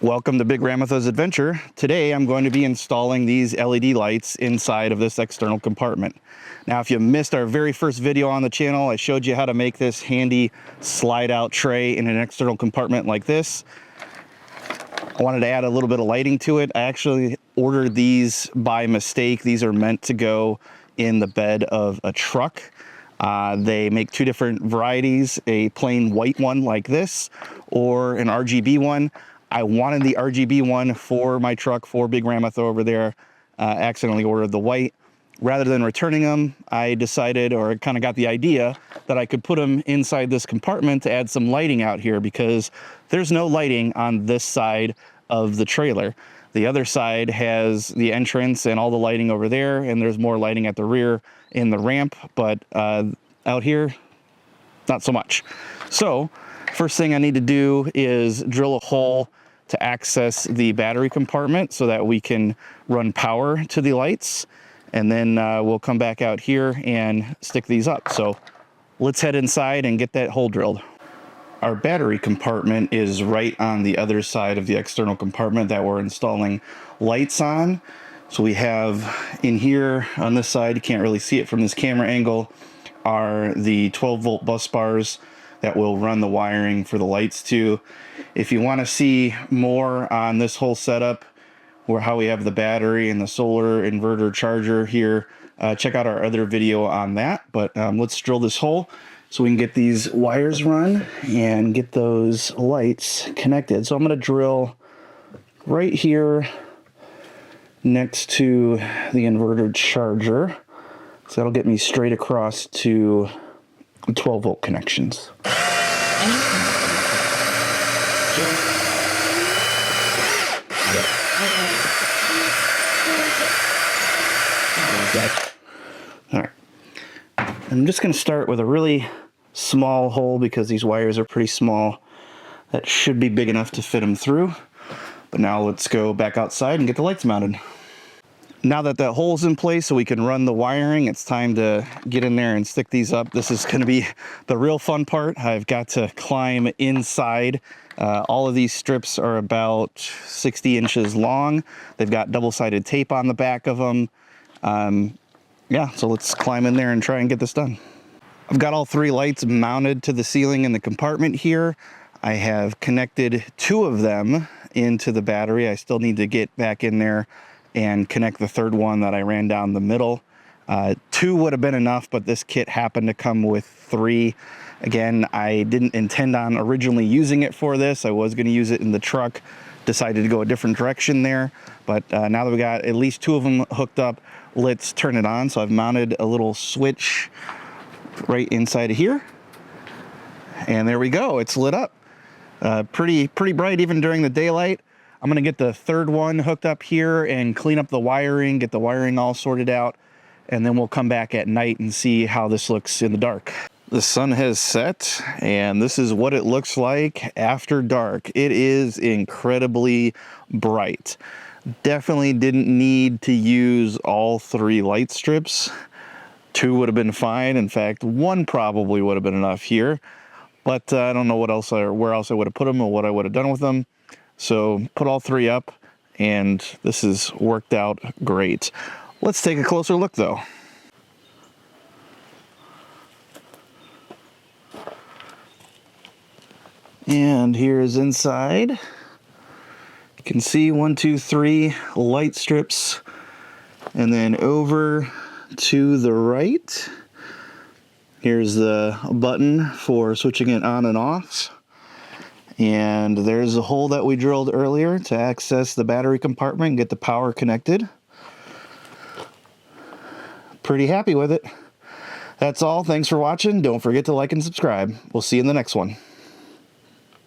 Welcome to Big Ramatha's Adventure. Today I'm going to be installing these LED lights inside of this external compartment. Now if you missed our very first video on the channel, I showed you how to make this handy slide out tray in an external compartment like this. I wanted to add a little bit of lighting to it. I actually ordered these by mistake. These are meant to go in the bed of a truck. They make two different varieties, a plain white one like this or an RGB one. I wanted the RGB one for my truck for Big Ramatha over there. Accidentally ordered the white. Rather than returning them, I decided, or kind of got the idea, that I could put them inside this compartment to add some lighting out here because there's no lighting on this side of the trailer. The other side has the entrance and all the lighting over there, and there's more lighting at the rear in the ramp, but out here, not so much. So, first thing I need to do is drill a hole to access the battery compartment so that we can run power to the lights. And then we'll come back out here and stick these up. So let's head inside and get that hole drilled. Our battery compartment is right on the other side of the external compartment that we're installing lights on. So we have in here on this side, you can't really see it from this camera angle, are the 12-volt bus bars that will run the wiring for the lights to. If you want to see more on this whole setup, or how we have the battery and the solar inverter charger here, check out our other video on that. But let's drill this hole so we can get these wires run and get those lights connected. So I'm going to drill right here next to the inverter charger. So that'll get me straight across to 12-volt connections. All right. I'm just going to start with a really small hole because these wires are pretty small. That should be big enough to fit them through. But now let's go back outside and get the lights mounted. Now that that hole's in place so we can run the wiring, it's time to get in there and stick these up. This is going to be the real fun part. I've got to climb inside. All of these strips are about 60 inches long. They've got double-sided tape on the back of them. Yeah, so let's climb in there and try and get this done. I've got all three lights mounted to the ceiling in the compartment here. I have connected two of them into the battery. I still need to get back in there and connect the third one that I ran down the middle. Two would have been enough, but this kit happened to come with three. Again, I didn't intend on originally using it for this. I was going to use it in the truck. Decided to go a different direction there, but now that we got at least two of them hooked up, let's turn it on. So I've mounted a little switch right inside of here, and there we go. It's lit up. Pretty bright even during the daylight. I'm gonna get the third one hooked up here and clean up the wiring, get the wiring all sorted out, and then we'll come back at night and see how this looks in the dark. The sun has set, and this is what it looks like after dark. It is incredibly bright. Definitely didn't need to use all three light strips. Two would have been fine. In fact, one probably would have been enough here, but I don't know what else where else I would have put them or what I would have done with them. So put all three up, and this has worked out great. Let's take a closer look though. And here's inside. You can see 1, 2, 3 light strips, and then over to the right, here's the button for switching it on and off. And there's the hole that we drilled earlier to access the battery compartment and get the power connected. Pretty happy with it. That's all. Thanks for watching. Don't forget to like and subscribe. We'll see you in the next one.